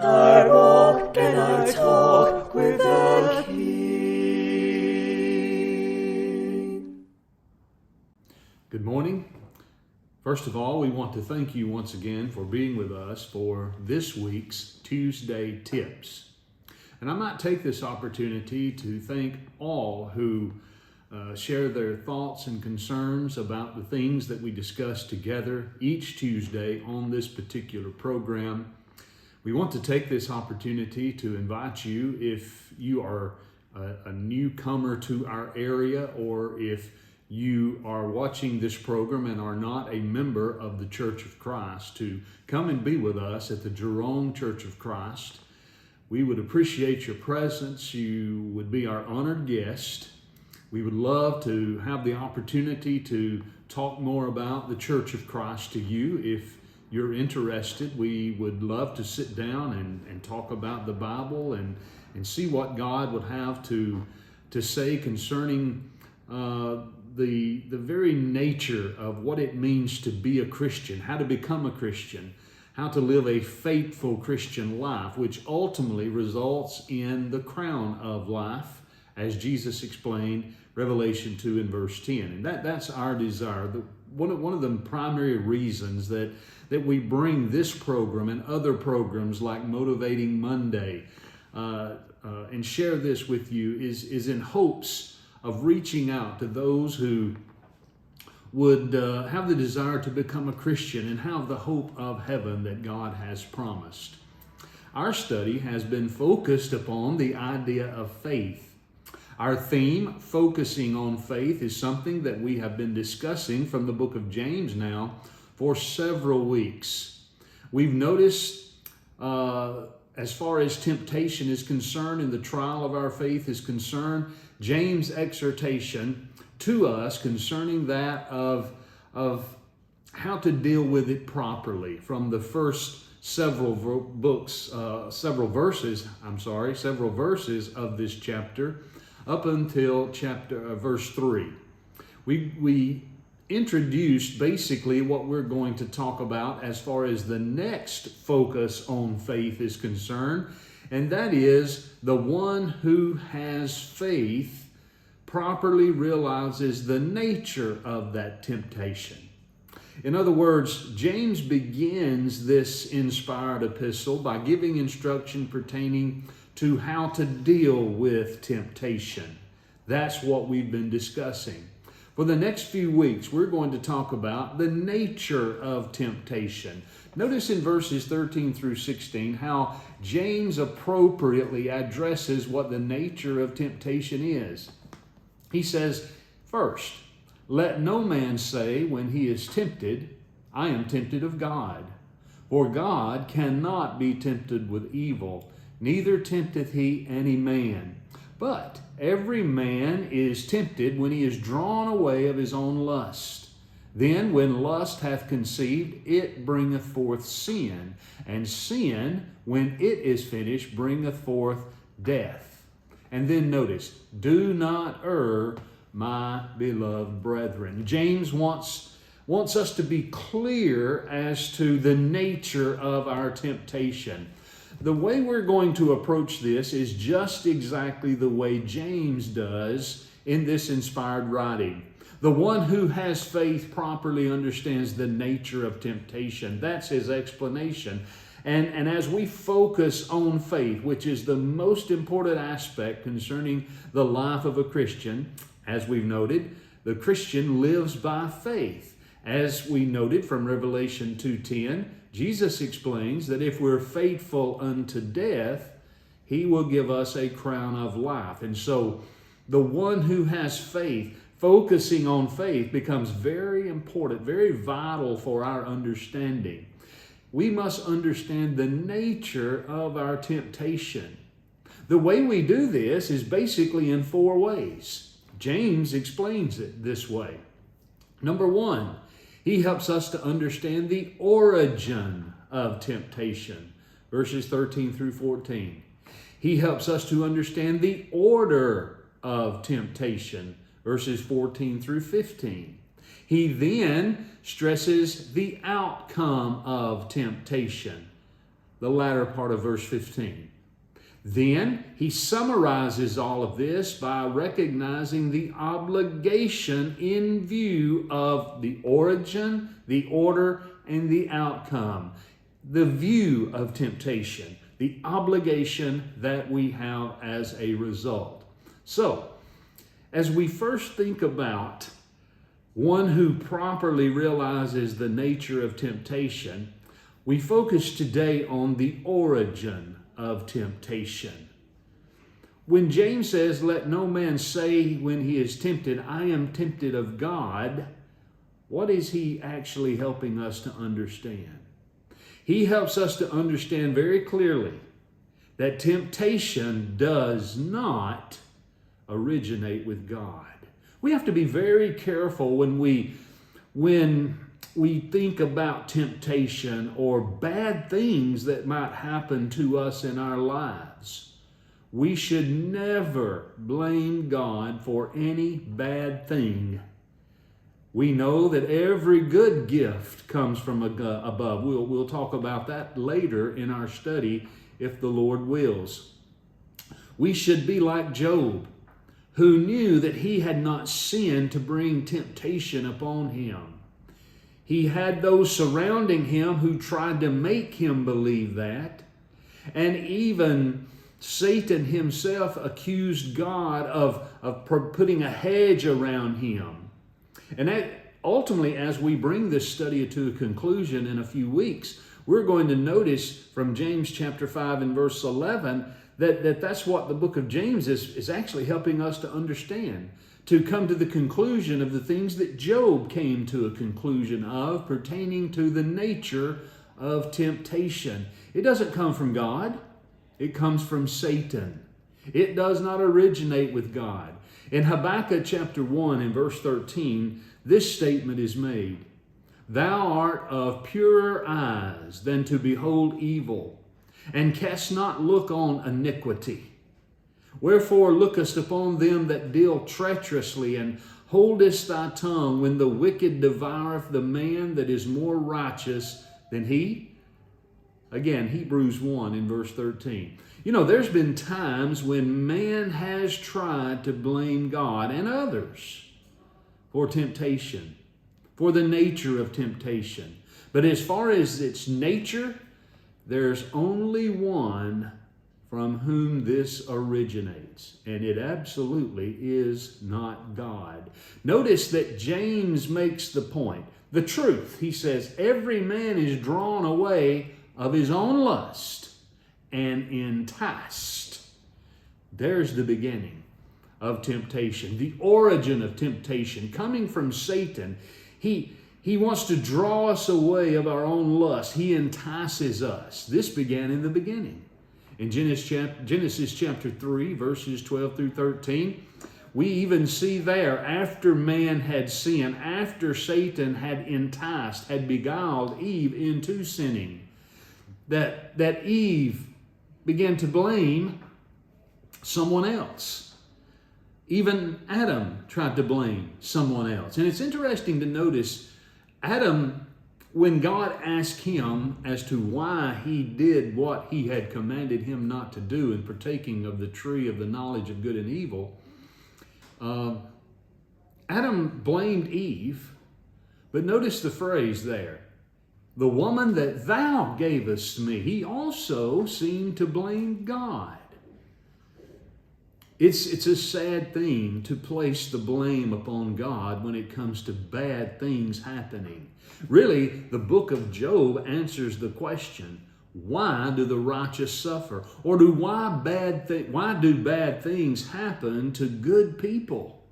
I walk and I talk with the King. Good morning. First of all, we want to thank you once again for being with us for this week's Tuesday Tips. And I might take this opportunity to thank all who share their thoughts and concerns about the things that we discuss together each Tuesday on this particular program. We want to take this opportunity to invite you, if you are a newcomer to our area, or if you are watching this program and are not a member of the Church of Christ, to come and be with us at the Jerome Church of Christ. We would appreciate your presence. You would be our honored guest. We would love to have the opportunity to talk more about the Church of Christ to you. If you're interested, we would love to sit down and talk about the Bible and see what God would have to say concerning the very nature of what it means to be a Christian, how to become a Christian, how to live a faithful Christian life, which ultimately results in the crown of life, as Jesus explained, Revelation 2 and verse 10. And that's our desire. One of the primary reasons that we bring this program and other programs like Motivating Monday and share this with you is in hopes of reaching out to those who would have the desire to become a Christian and have the hope of heaven that God has promised. Our study has been focused upon the idea of faith. Our theme, focusing on faith, is something that we have been discussing from the book of James now for several weeks. We've noticed as far as temptation is concerned and the trial of our faith is concerned, James' exhortation to us concerning that of how to deal with it properly from the first several verses of this chapter up until verse 3. We introduced basically what we're going to talk about as far as the next focus on faith is concerned, and that is the one who has faith properly realizes the nature of that temptation. In other words, James begins this inspired epistle by giving instruction pertaining to how to deal with temptation. That's what we've been discussing. For the next few weeks, we're going to talk about the nature of temptation. Notice in verses 13 through 16 how James appropriately addresses what the nature of temptation is. He says, first, let no man say when he is tempted, I am tempted of God. For God cannot be tempted with evil, neither tempteth he any man. But every man is tempted when he is drawn away of his own lust. Then when lust hath conceived, it bringeth forth sin. And sin, when it is finished, bringeth forth death. And then notice, do not err, my beloved brethren. James wants us to be clear as to the nature of our temptation. The way we're going to approach this is just exactly the way James does in this inspired writing. The one who has faith properly understands the nature of temptation. That's his explanation. And as we focus on faith, which is the most important aspect concerning the life of a Christian, as we've noted, the Christian lives by faith. As we noted from Revelation 2:10, Jesus explains that if we're faithful unto death, he will give us a crown of life. And so the one who has faith, focusing on faith, becomes very important, very vital for our understanding. We must understand the nature of our temptation. The way we do this is basically in four ways. James explains it this way. Number one, he helps us to understand the origin of temptation, verses 13 through 14. He helps us to understand the order of temptation, verses 14 through 15. He then stresses the outcome of temptation, the latter part of verse 15. Then he summarizes all of this by recognizing the obligation in view of the origin, the order, and the outcome. The view of temptation, the obligation that we have as a result. So, as we first think about one who properly realizes the nature of temptation, we focus today on the origin of temptation. When James says, "Let no man say when he is tempted, I am tempted of God," what is he actually helping us to understand? He helps us to understand very clearly that temptation does not originate with God. We have to be very careful when we think about temptation or bad things that might happen to us in our lives. We should never blame God for any bad thing. We know that every good gift comes from above. We'll talk about that later in our study if the Lord wills. We should be like Job, who knew that he had not sinned to bring temptation upon him. He had those surrounding him who tried to make him believe that. And even Satan himself accused God of putting a hedge around him. And that ultimately, as we bring this study to a conclusion in a few weeks, we're going to notice from James chapter 5 and verse 11 that's what the book of James is actually helping us to understand, to come to the conclusion of the things that Job came to a conclusion of pertaining to the nature of temptation. It doesn't come from God. It comes from Satan. It does not originate with God. In Habakkuk chapter 1 and verse 13, this statement is made: "Thou art of purer eyes than to behold evil, and canst not look on iniquity. Wherefore lookest upon them that deal treacherously, and holdest thy tongue when the wicked devoureth the man that is more righteous than he?" Again, Hebrews 1 in verse 13. You know, there's been times when man has tried to blame God and others for temptation, for the nature of temptation. But as far as its nature, there's only one from whom this originates, and it absolutely is not God. Notice that James makes the point, the truth. He says, every man is drawn away of his own lust and enticed. There's the beginning of temptation, the origin of temptation, coming from Satan. He wants to draw us away of our own lust. He entices us. This began in the beginning. In Genesis chapter 3, verses 12 through 13, we even see there, after man had sinned, after Satan had enticed, had beguiled Eve into sinning, that Eve began to blame someone else. Even Adam tried to blame someone else. And it's interesting to notice Adam, when God asked him as to why he did what he had commanded him not to do in partaking of the tree of the knowledge of good and evil, Adam blamed Eve, but notice the phrase there, "The woman that thou gavest me." He also seemed to blame God. It's a sad thing to place the blame upon God when it comes to bad things happening. Really, the book of Job answers the question, why do the righteous suffer? Or why do bad things happen to good people?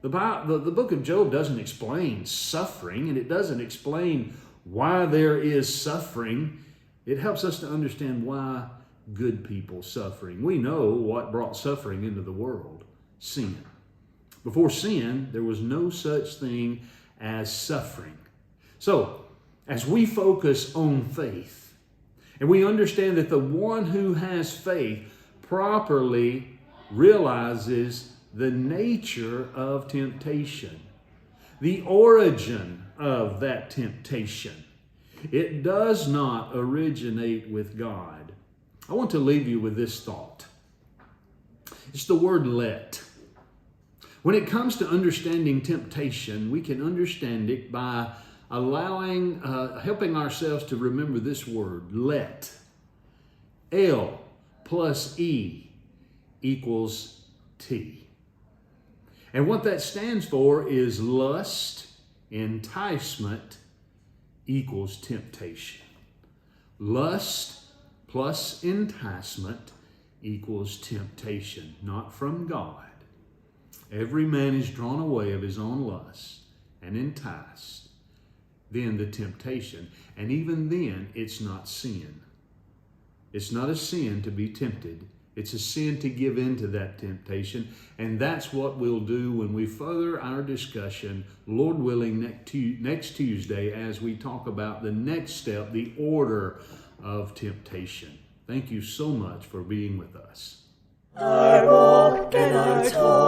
The book of Job doesn't explain suffering, and it doesn't explain why there is suffering. It helps us to understand why good people suffering. We know what brought suffering into the world: sin. Before sin, there was no such thing as suffering. So, as we focus on faith, and we understand that the one who has faith properly realizes the nature of temptation, the origin of that temptation. It does not originate with God. I want to leave you with this thought. It's the word let. When it comes to understanding temptation, we can understand it by helping ourselves to remember this word, let. L plus E equals T. And what that stands for is lust, enticement equals temptation. Lust plus enticement equals temptation, not from God. Every man is drawn away of his own lust and enticed. Then the temptation. And even then, it's not sin. It's not a sin to be tempted. It's a sin to give in to that temptation. And that's what we'll do when we further our discussion, Lord willing, next Tuesday as we talk about the next step, the order of temptation. Thank you so much for being with us. I walk and I talk